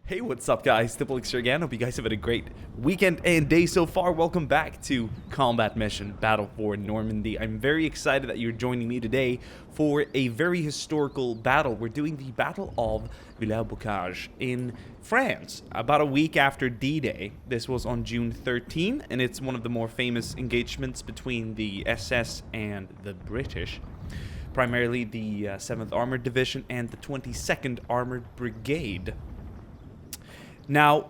Hey, what's up guys, DiplexHeated here again. Hope you guys have had a great weekend and day so far. Welcome back to Combat Mission Battle for Normandy. I'm very excited that you're joining me today for a very historical battle. We're doing the Battle of Villers-Bocage in France, about a week after D-Day. This was on June 13, and it's one of the more famous engagements between the SS and the British. Primarily the 7th Armored Division and the 22nd Armored Brigade. Now,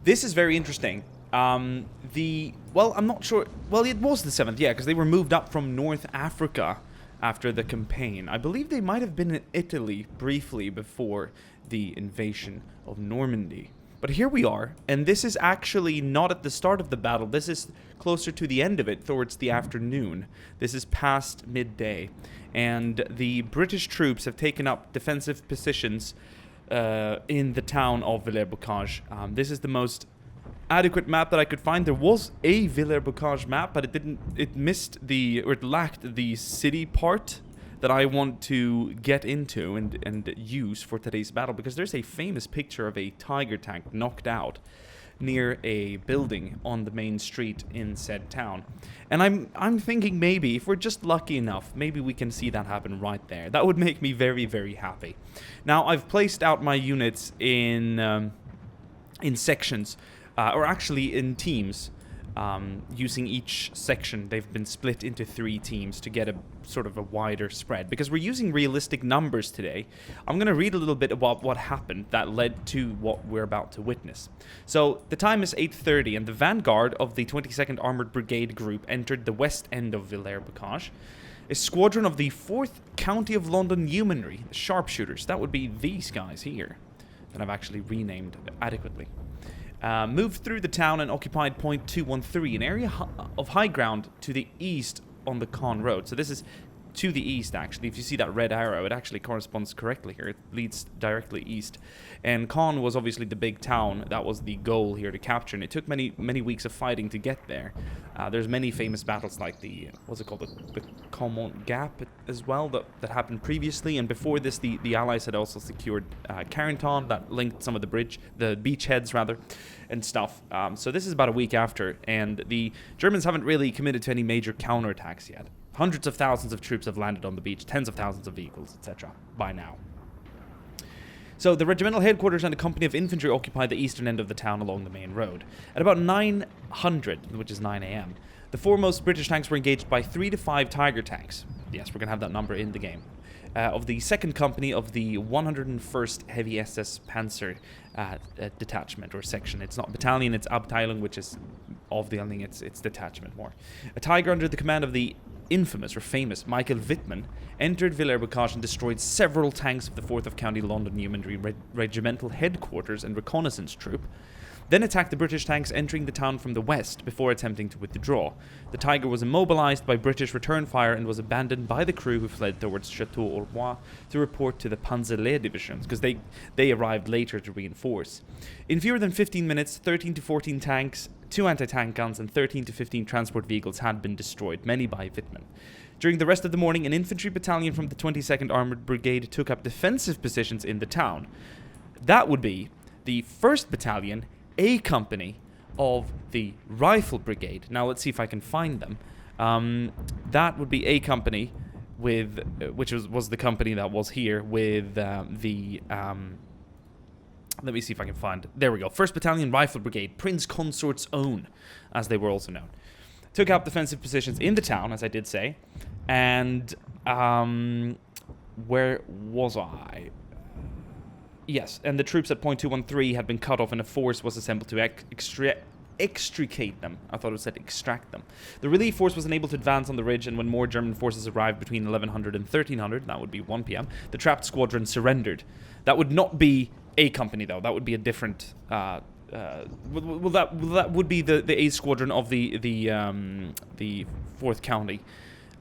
this is very interesting. I'm not sure. Well, it was the 7th, yeah, because they were moved up from North Africa after the campaign. I believe they might have been in Italy briefly before the invasion of Normandy. But here we are, and this is actually not at the start of the battle. This is closer to the end of it, towards the afternoon. This is past midday, and the British troops have taken up defensive positions in the town of Villers-Bocage. This is the most adequate map that I could find. There was a Villers-Bocage map, but it lacked the city part that I want to get into and use for today's battle, because there's a famous picture of a Tiger tank knocked out near a building on the main street in said town. And I'm thinking maybe, if we're just lucky enough, maybe we can see that happen right there. That would make me very, very happy. Now, I've placed out my units in sections, or actually in teams. Using each section, they've been split into 3 teams to get a sort of a wider spread. Because we're using realistic numbers today, I'm going to read a little bit about what happened that led to what we're about to witness. So, the time is 8:30, and the vanguard of the 22nd Armored Brigade group entered the west end of Villers-Bocage. A squadron of the 4th County of London Yeomanry, the sharpshooters, that would be these guys here, that I've actually renamed adequately. Moved through the town and occupied point 213, an area of high ground to the east on the Caen Road. So this is to the east, actually. If you see that red arrow, it actually corresponds correctly here. It leads directly east. And Caen was obviously the big town. That was the goal here to capture, and it took many weeks of fighting to get there. There's many famous battles like the, what's it called, the Caumont Gap as well, that happened previously. And before this, the Allies had also secured Carentan, that linked some of the beachheads rather, and stuff. So this is about a week after, and the Germans haven't really committed to any major counterattacks yet. Hundreds of thousands of troops have landed on the beach, tens of thousands of vehicles, etc. by now. So the regimental headquarters and a company of infantry occupied the eastern end of the town along the main road. At about 900, which is 9 a.m., the foremost British tanks were engaged by 3 to 5 Tiger tanks. Yes, we're going to have that number in the game. Of the 2nd Company of the 101st Heavy SS Panzer detachment or section. It's not battalion, it's Abteilung, which is Avdelning, it's detachment more. A Tiger under the command of the infamous or famous Michael Wittmann entered Villers-Bocage and destroyed several tanks of the 4th of County London Yeomanry Regimental Headquarters and Reconnaissance Troop, then attacked the British tanks entering the town from the west before attempting to withdraw. The Tiger was immobilized by British return fire and was abandoned by the crew, who fled towards Château-Ormois to report to the Panzerlehr divisions, because they arrived later to reinforce. In fewer than 15 minutes, 13 to 14 tanks, 2 anti-tank guns, and 13 to 15 transport vehicles had been destroyed, many by Wittmann. During the rest of the morning, an infantry battalion from the 22nd Armored Brigade took up defensive positions in the town. That would be the 1st Battalion, A Company of the Rifle Brigade. Now let's see if I can find them. That would be A Company with, which was the company that was here with let me see if I can find. There we go. 1st Battalion Rifle Brigade, Prince Consort's Own, as they were also known. Took up defensive positions in the town, as I did say. And where was I? Yes, and the troops at point 213 had been cut off, and a force was assembled to extricate them. I thought it said extract them. The relief force was unable to advance on the ridge, and when more German forces arrived between 1100 and 1300, that would be 1 p.m., the trapped squadron surrendered. That would not be A Company, though. That would be a different... that would be the A Squadron of the 4th County.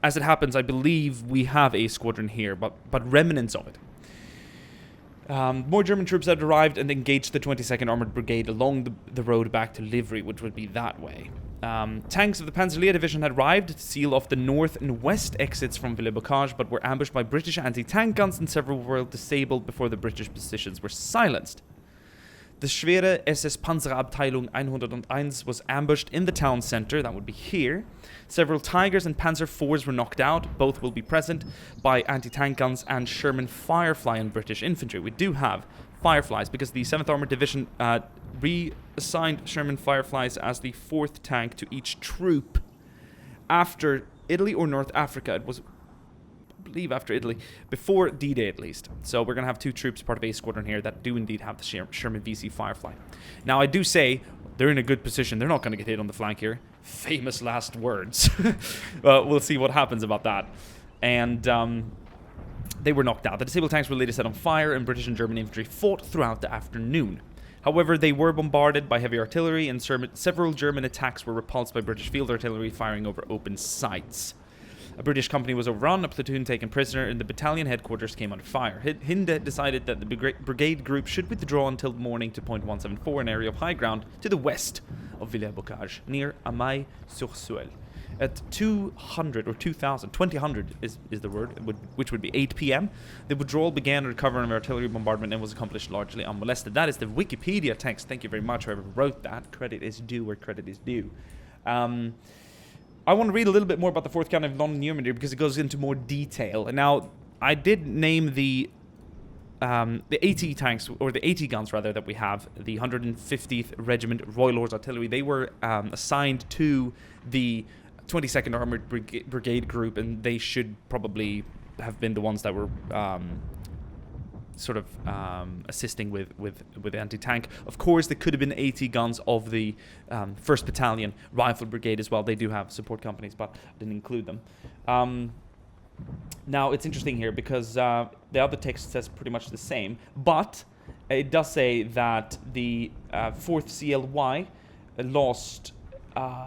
As it happens, I believe we have A Squadron here, but remnants of it. More German troops had arrived and engaged the 22nd Armored Brigade along the road back to Livry, which would be that way. Tanks of the Panzerlehr Division had arrived to seal off the north and west exits from Villers-Bocage, but were ambushed by British anti-tank guns, and several were disabled before the British positions were silenced. The Schwere SS Panzerabteilung 101 was ambushed in the town center, that would be here. Several Tigers and Panzer IVs were knocked out, both will be present, by anti-tank guns and Sherman Firefly and British infantry. We do have Fireflies because the 7th Armored Division reassigned Sherman Fireflies as the 4th tank to each troop after Italy or North Africa. It was, I believe, after Italy, before D-Day at least. So we're going to have 2 troops, part of A Squadron here, that do indeed have the Sherman VC Firefly. Now, I do say they're in a good position. They're not going to get hit on the flank here. Famous last words. We'll see what happens about that. And they were knocked out. The disabled tanks were later set on fire, and British and German infantry fought throughout the afternoon. However, they were bombarded by heavy artillery, and several German attacks were repulsed by British field artillery firing over open sights. A British company was overrun, a platoon taken prisoner, and the battalion headquarters came under fire. Hinde decided that the brigade group should withdraw until morning to point 174, an area of high ground to the west of Villers-Bocage, near Amay-sur-Seulles. At 200 or 2000 is the word, which would be 8 p.m. The withdrawal began under cover of artillery bombardment and was accomplished largely unmolested. That is the Wikipedia text. Thank you very much, whoever wrote that. Credit is due where credit is due. I want to read a little bit more about the 4th County of London Normandy because it goes into more detail. And now, I did name the AT tanks, or the AT guns rather, that we have, the 150th Regiment Royal Horse Artillery. They were assigned to the 22nd Armored Brigade Group, and they should probably have been the ones that were assisting with anti-tank. Of course, there could have been 80 guns of the 1st Battalion Rifle Brigade as well. They do have support companies, but I didn't include them. Now, it's interesting here because the other text says pretty much the same, but it does say that the 4th CLY lost...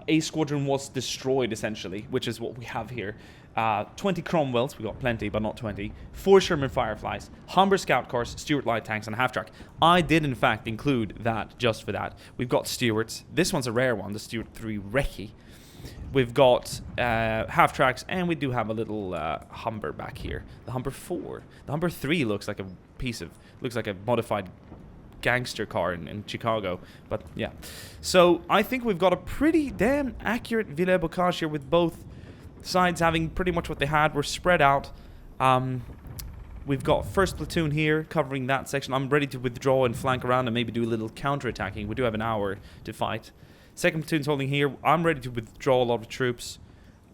A Squadron was destroyed, essentially, which is what we have here. 20 Cromwells, we got plenty, but not 20. 4 Sherman Fireflies, Humber Scout Cars, Stuart Light Tanks, and a half-track. I did, in fact, include that just for that. We've got Stuarts. This one's a rare one, the Stuart 3 Recce. We've got half-tracks, and we do have a little Humber back here. The Humber 4. The Humber 3 looks like a looks like a modified gangster car in Chicago, but yeah. So I think we've got a pretty damn accurate Villers-Bocage here, with both sides having pretty much what they had. We're spread out. We've got 1st platoon here covering that section. I'm ready to withdraw and flank around and maybe do a little counter-attacking. We do have an hour to fight. 2nd platoon's holding here. I'm ready to withdraw a lot of troops.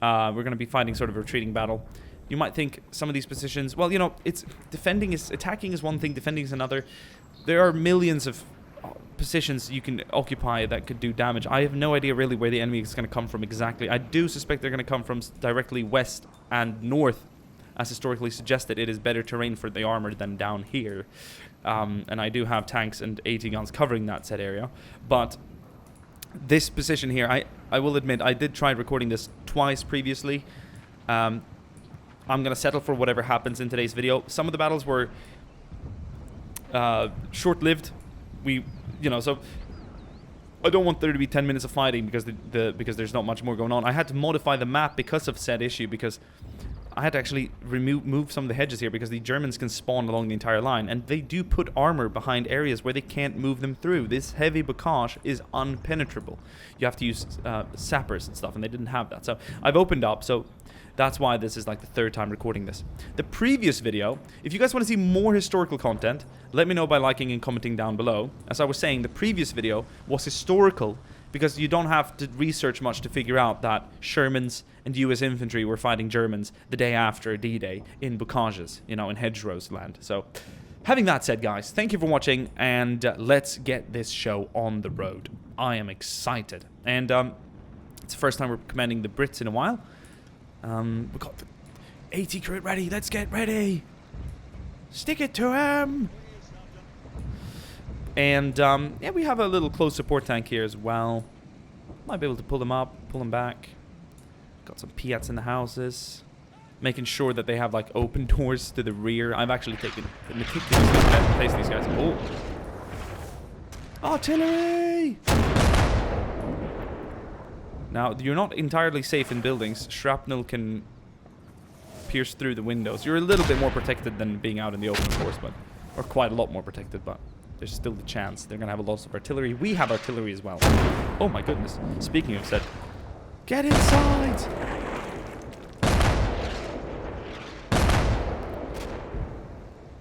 We're going to be fighting sort of a retreating battle. You might think some of these positions, well, you know, it's attacking is one thing, defending is another. There are millions of positions you can occupy that could do damage. I have no idea really where the enemy is going to come from exactly. I do suspect they're going to come from directly west and north. As historically suggested, it is better terrain for the armor than down here. And I do have tanks and AT guns covering that said area. But this position here, I will admit, I did try recording this twice previously. I'm going to settle for whatever happens in today's video. Some of the battles were short-lived. So I don't want there to be 10 minutes of fighting because because there's not much more going on. I had to modify the map because of said issue, because I had to actually move some of the hedges here because the Germans can spawn along the entire line, and they do put armor behind areas where they can't move them through. This heavy bocage is unpenetrable. You have to use sappers and stuff, and they didn't have that. So I've opened up, so that's why this is like the 3rd time recording this. The previous video, if you guys want to see more historical content, let me know by liking and commenting down below. As I was saying, the previous video was historical because you don't have to research much to figure out that Shermans and US infantry were fighting Germans the day after D-Day in bocages, in hedgerows land. So, having that said, guys, thank you for watching, and let's get this show on the road. I am excited. And it's the first time we're commanding the Brits in a while. We've got the AT crew ready. Let's get ready. Stick it to him. And yeah, we have a little close support tank here as well. Might be able to pull them up, pull them back. Got some Piats in the houses, making sure that they have like open doors to the rear. I've actually taken the meticulous to place these guys. Oh, artillery! Now, you're not entirely safe in buildings. Shrapnel can pierce through the windows. You're a little bit more protected than being out in the open, of course, or quite a lot more protected, but there's still the chance they're gonna have a loss of artillery. We have artillery as well. Oh my goodness. Speaking of said, get inside!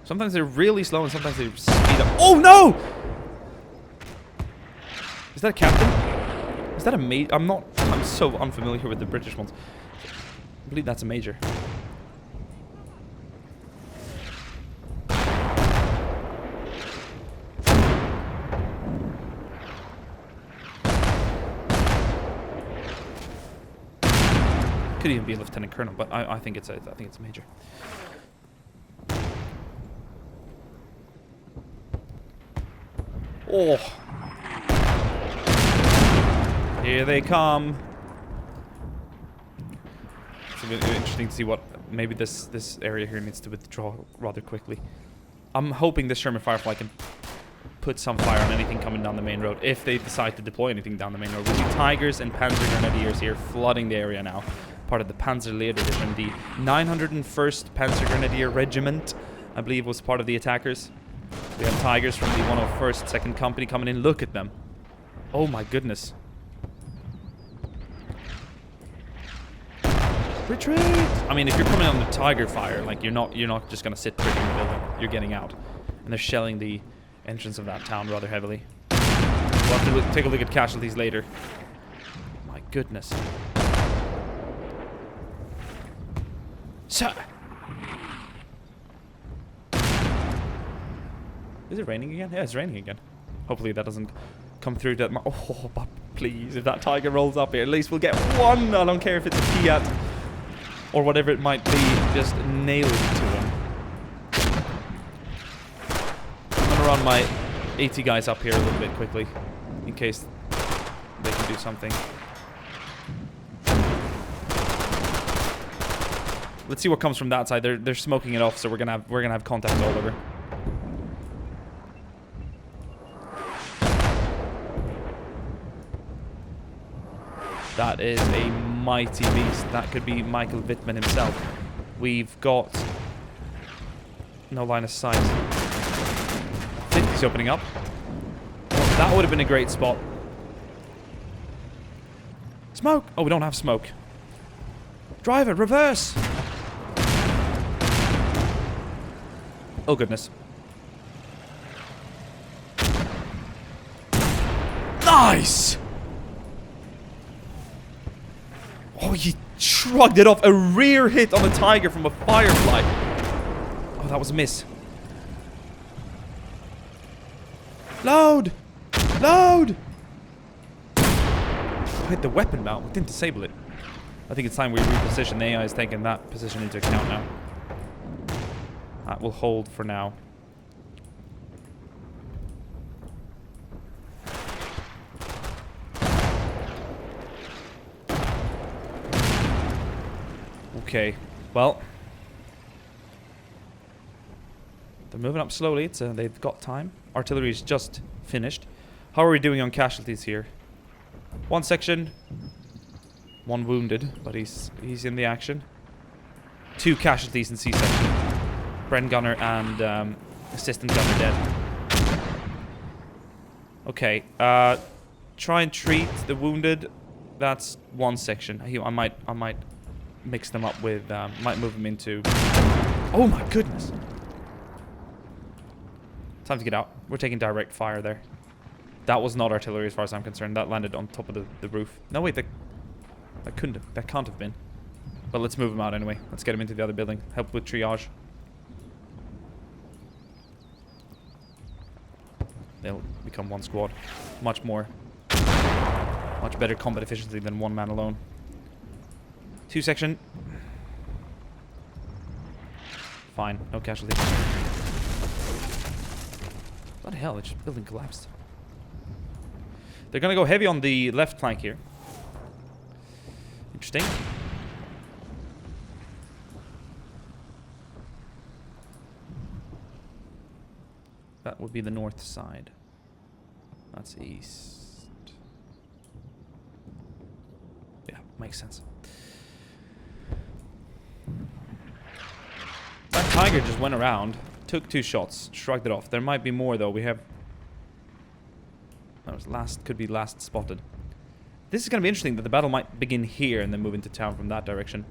Sometimes they're really slow and sometimes they speed up. Oh no! Is that a captain? Is that a major? I'm so unfamiliar with the British ones. I believe that's a major. Could even be a lieutenant colonel, but I think it's a major. Oh, here they come. It's a bit interesting to see what maybe this area here needs to withdraw rather quickly. I'm hoping this Sherman Firefly can put some fire on anything coming down the main road if they decide to deploy anything down the main road. We see Tigers and Panzer Grenadiers here flooding the area now. Part of the Panzerlehrdivision, the 901st Panzer Grenadier Regiment, I believe, was part of the attackers. We have Tigers from the 101st 2nd Company coming in. Look at them. Oh my goodness. Retreat! I mean, if you're coming on the Tiger fire, like you're not just gonna sit pretty in the building. You're getting out, and they're shelling the entrance of that town rather heavily. We'll have to take a look at casualties later. My goodness. Sir. Is it raining again? Yeah, it's raining again. Hopefully that doesn't come through that. Oh, but please, if that Tiger rolls up here, at least we'll get one. I don't care if it's a Fiat or whatever it might be. Just nail it to him. I'm gonna run my AT guys up here a little bit quickly, in case they can do something. Let's see what comes from that side. They're smoking it off, so we're gonna have contact all over. That is a mighty beast. That could be Michael Wittmann himself. We've got no line of sight. I think he's opening up. Oh, that would have been a great spot. Smoke! Oh, we don't have smoke. Driver, reverse! Oh, goodness. Nice! Oh, he shrugged it off. A rear hit on the Tiger from a Firefly. Oh, that was a miss. Load! Load! I hit the weapon mount. We didn't disable it. I think it's time we reposition. The AI is taking that position into account now. That will hold for now. Okay, well, they're moving up slowly. They've got time. Artillery's just finished. How are we doing on casualties here? One section, one wounded, but he's in the action. 2 casualties in C section. Bren gunner and assistant gunner dead. Okay, try and treat the wounded. That's one section. I might mix them up with, might move them into... Oh my goodness! Time to get out. We're taking direct fire there. That was not artillery as far as I'm concerned. That landed on top of the roof. No, wait, that can't have been. But let's move them out anyway. Let's get them into the other building. Help with triage. They'll become one squad. Much better combat efficiency than one man alone. 2 section. Fine, no casualties. Bloody hell, the building collapsed. They're gonna go heavy on the left flank here. Interesting. That would be the north side. That's east. Yeah, makes sense. That Tiger just went around, took 2 shots, shrugged it off. There might be more though. We have That was last, could be last spotted. This is going to be interesting that the battle might begin here and then move into town from that direction.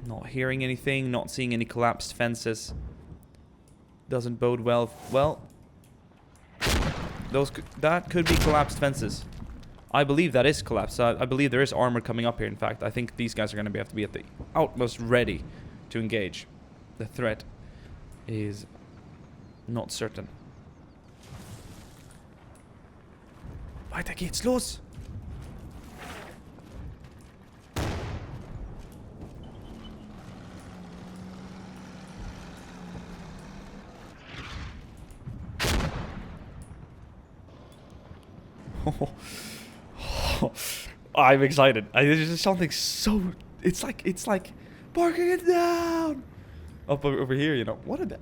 Not hearing anything, not seeing any collapsed fences. Doesn't bode well. Well, that could be collapsed fences. I believe that is collapsed. I believe there is armor coming up here. In fact, I think these guys are going to have to be at the utmost ready to engage. The threat is not certain. Weiter geht's, los! I'm excited. There's just something so... It's like barking it down! Up over here, you know. What a bit.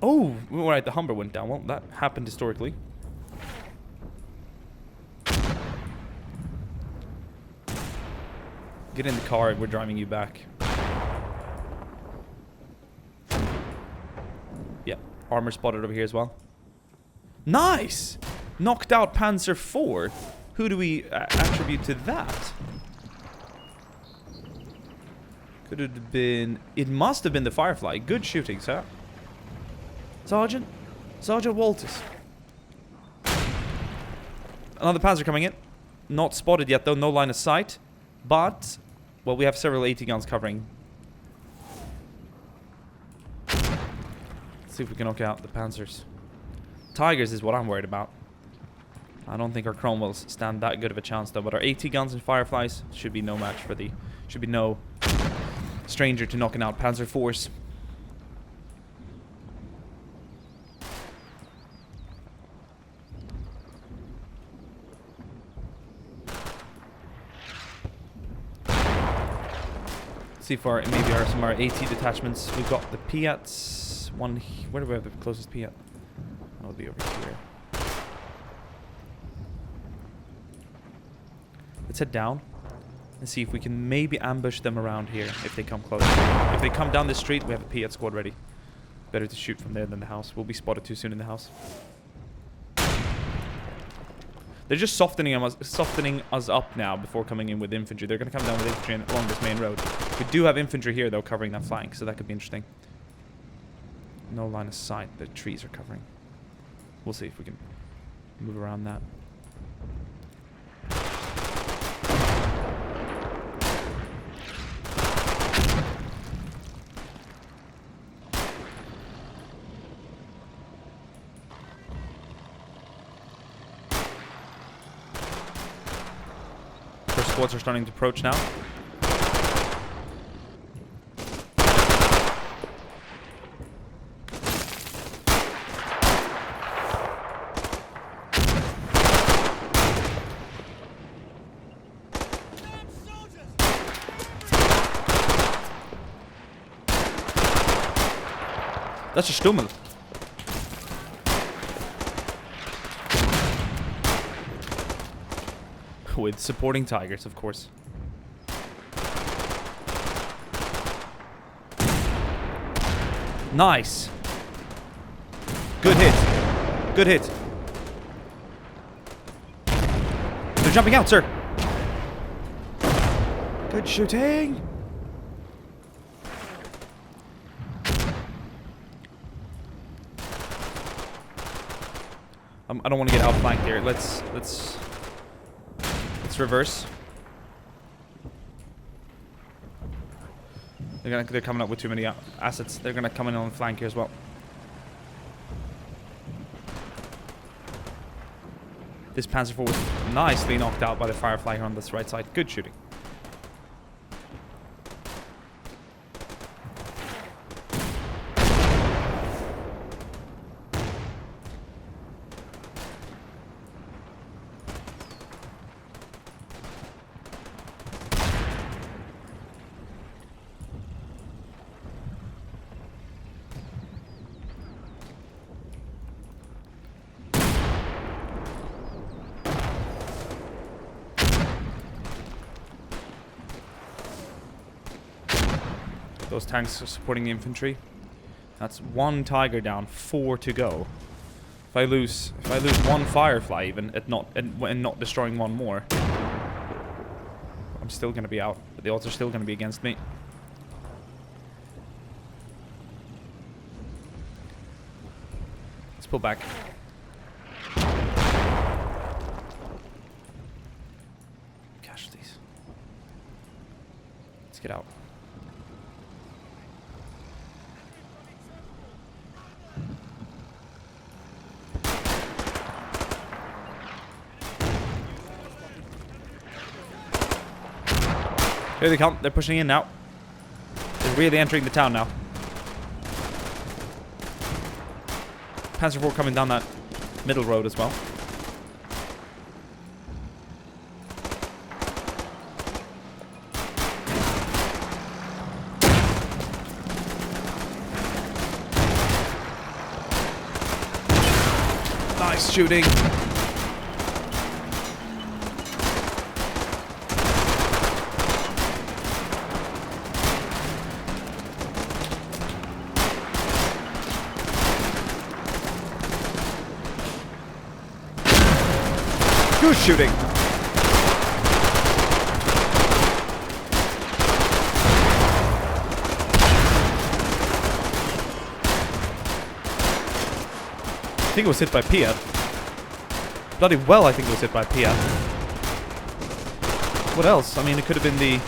Oh, right, the Humber went down. Well, that happened historically. Get in the car and we're driving you back. Yeah, armor spotted over here as well. Nice! Knocked out Panzer IV. Who do we attribute to that? Could it have been... It must have been the Firefly. Good shooting, sir. Sergeant Walters. Another Panzer coming in. Not spotted yet, though. No line of sight. But... Well, we have several AT guns covering. Let's see if we can knock out the Panzers. Tigers is what I'm worried about. I don't think our Cromwells stand that good of a chance, though. But our AT guns and Fireflies should be no match for the... Should be no stranger to knocking out Panzer IVs. See if our, maybe some of our AT detachments. We've got the Piats. One, where do we have the closest Piat? That'll be over here. Let's head down and see if we can maybe ambush them around here if they come close. If they come down the street, we have a Piat squad ready. Better to shoot from there than the house. We'll be spotted too soon in the house. They're just softening us up now before coming in with infantry. They're going to come down with infantry along this main road. We do have infantry here, though, covering that flank, so that could be interesting. No line of sight. The trees are covering. We'll see if we can move around that. Squads are starting to approach now. That's a Stummel. With supporting Tigers, of course. Nice. Good hit. Good hit. They're jumping out, sir. Good shooting. I don't want to get outflanked here. Let's reverse. They're coming up with too many assets. They're gonna come in on the flank here as well. This Panzer IV was nicely knocked out by the Firefly here on this right side. Good shooting. Those tanks are supporting the infantry. That's one Tiger down, 4 to go. If I lose one firefly even at not and not destroying one more, I'm still gonna be out. But the odds are still gonna be against me. Let's pull back. Casualties. Let's get out. Here they come. They're pushing in now. They're really entering the town now. Panzer IV coming down that middle road as well. Nice shooting. Who's shooting? I think it was hit by Pia. Bloody well, I think it was hit by Pia. What else? I mean, it could have been the...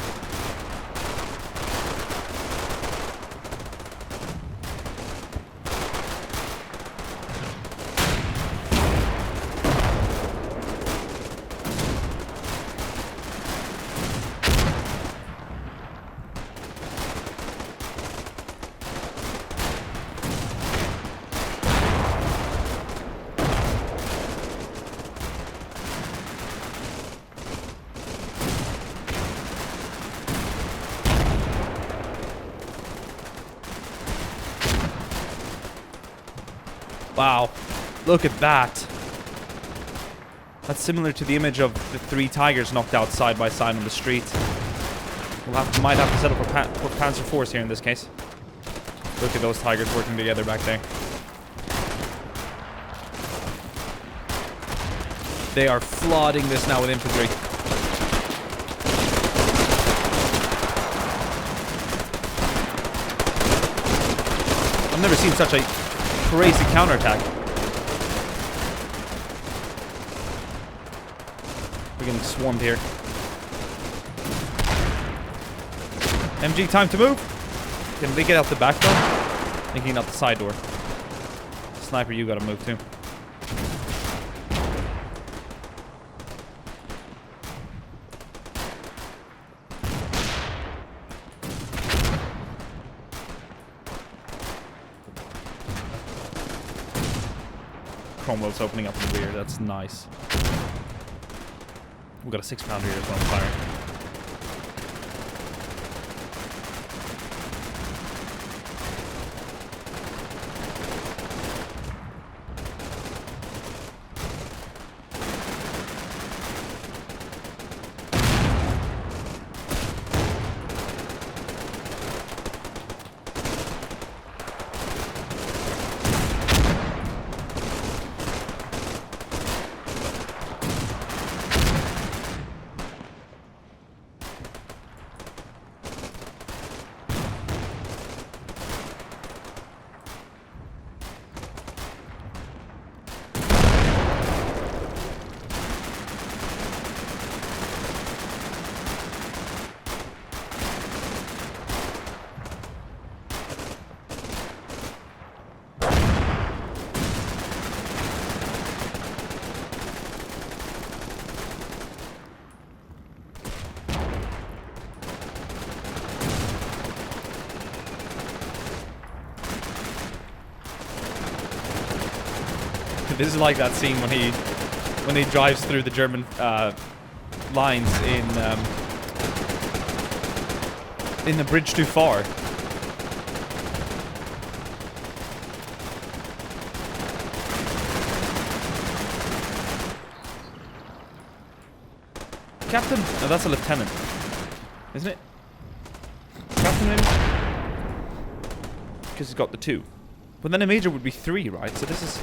Wow, look at that. That's similar to the image of the 3 tigers knocked out side by side on the street. Might have to settle for Panzer IVs here in this case. Look at those tigers working together back there. They are flooding this now with infantry. I've never seen such a crazy counterattack. We're getting swarmed here. MG, time to move. Can they get out the back door? Thinking out the side door. Sniper, you gotta move too. Cromwell's opening up in the rear. That's nice. We've got a 6-pounder here as well firing. This is like that scene when he drives through the German lines in The Bridge Too Far. Captain? No, that's a lieutenant, isn't it? Captain, maybe? Because he's got the 2. But then a major would be 3, right? So this is...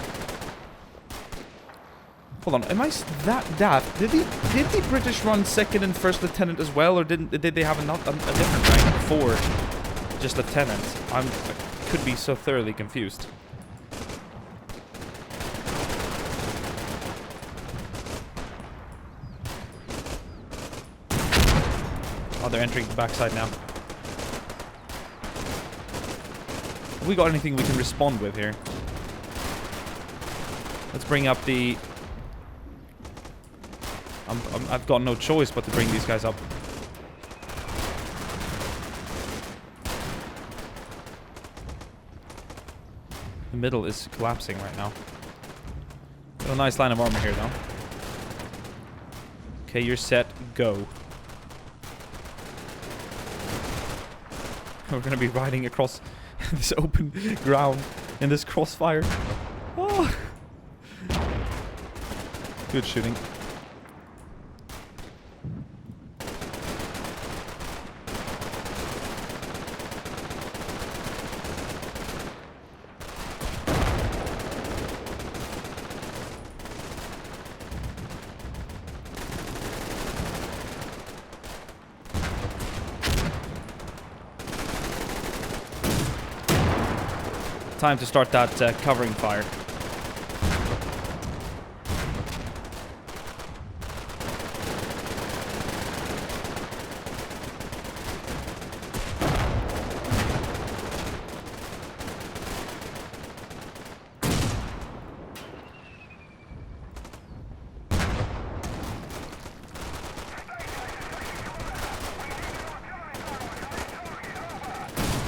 Hold on, am I that daft? Did the British run second and first lieutenant as well, or did they have a different rank before just lieutenant? I could be so thoroughly confused. Oh, they're entering the backside now. Have we got anything we can respond with here? Let's bring up the... I've got no choice but to bring these guys up. The middle is collapsing right now. Got a nice line of armor here, though. Okay, you're set. Go. We're gonna be riding across this open ground in this crossfire. Oh. Good shooting. Time to start that covering fire.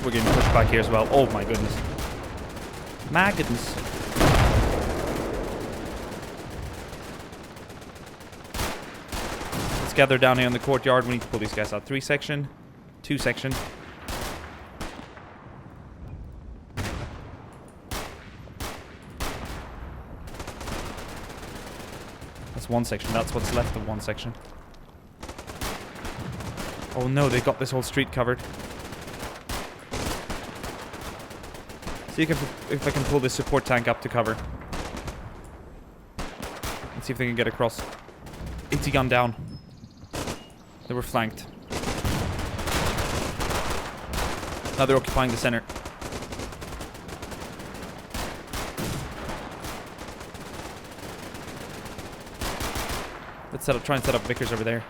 We're getting pushed back here as well. Oh my goodness. My goodness. Let's gather down here in the courtyard. We need to pull these guys out. 3 section. 2 section. That's 1 section. That's what's left of 1 section. Oh no, they got this whole street covered. See if I can pull this support tank up to cover. Let's see if they can get across. 80 gun down. They were flanked. Now they're occupying the center. Let's try and set up Vickers over there.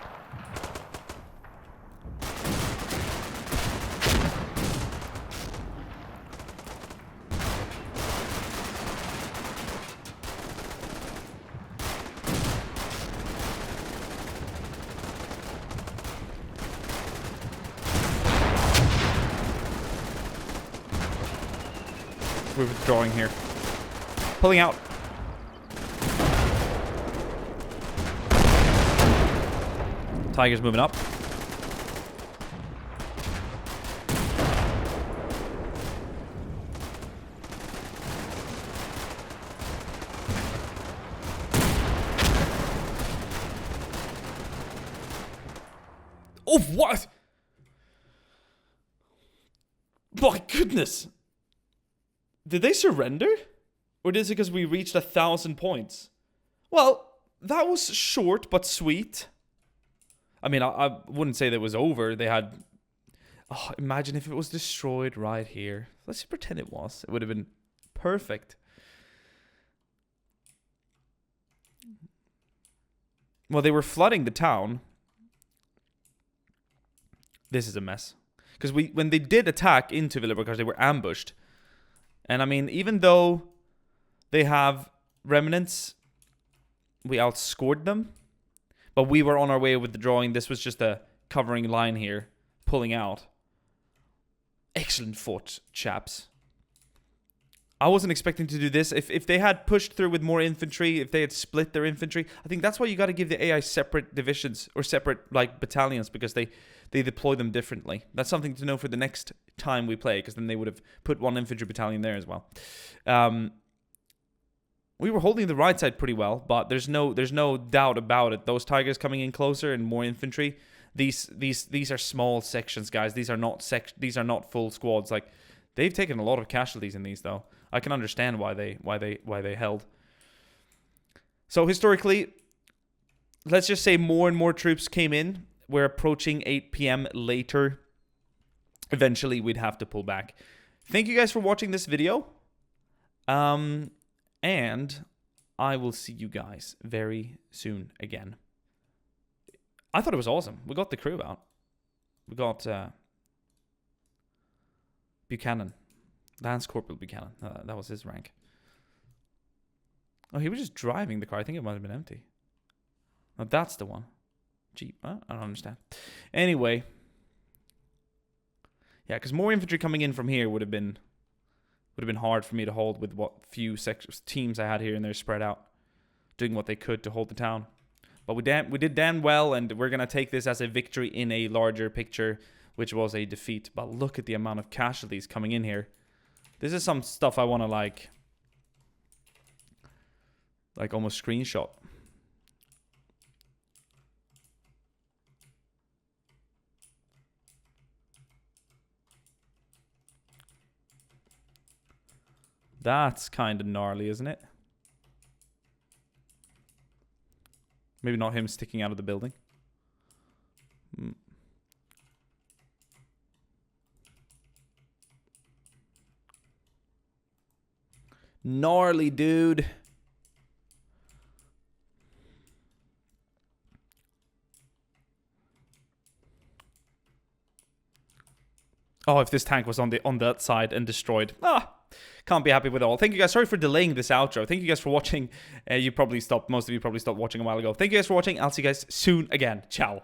We're withdrawing here. Pulling out. Tiger's moving up. Oh, what? My goodness. Did they surrender? Or is it because we reached 1,000 points? Well, that was short but sweet. I mean, I wouldn't say that it was over. They had... Oh, imagine if it was destroyed right here. Let's just pretend it was. It would have been perfect. Well, they were flooding the town. This is a mess. Because when they did attack into Villers-Bocage, they were ambushed. And I mean, even though they have remnants, we outscored them. But we were on our way with the drawing. This was just a covering line here, pulling out. Excellent fought, chaps. I wasn't expecting to do this. If they had pushed through with more infantry, if they had split their infantry, I think that's why you got to give the AI separate divisions or separate like battalions, because they deploy them differently. That's something to know for the next time we play, because then they would have put 1 infantry battalion there as well. We were holding the right side pretty well, but there's no doubt about it. Those Tigers coming in closer and more infantry. These are small sections, guys. These are not full squads. Like, they've taken a lot of casualties in these, though. I can understand why they held. So historically, let's just say more and more troops came in. We're approaching 8 p.m. later. Eventually, we'd have to pull back. Thank you guys for watching this video. And I will see you guys very soon again. I thought it was awesome. We got the crew out. We got Buchanan. Lance Corporal Buchanan. That was his rank. Oh, he was just driving the car. I think it might have been empty. No, that's the one. Jeep. I don't understand. Anyway. Yeah, because more infantry coming in from here would have been hard for me to hold with what few teams I had here, and they're spread out, doing what they could to hold the town. But we did damn well, and we're going to take this as a victory in a larger picture, which was a defeat. But look at the amount of casualties coming in here. This is some stuff I want to like almost screenshot. That's kind of gnarly, isn't it? Maybe not him sticking out of the building. Gnarly, dude. Oh, if this tank was on that side and destroyed. Can't be happy with it all. Thank you guys. Sorry for delaying this outro. Thank you guys for watching. Most of you probably stopped watching a while ago. Thank you guys for watching. I'll see you guys soon again. Ciao.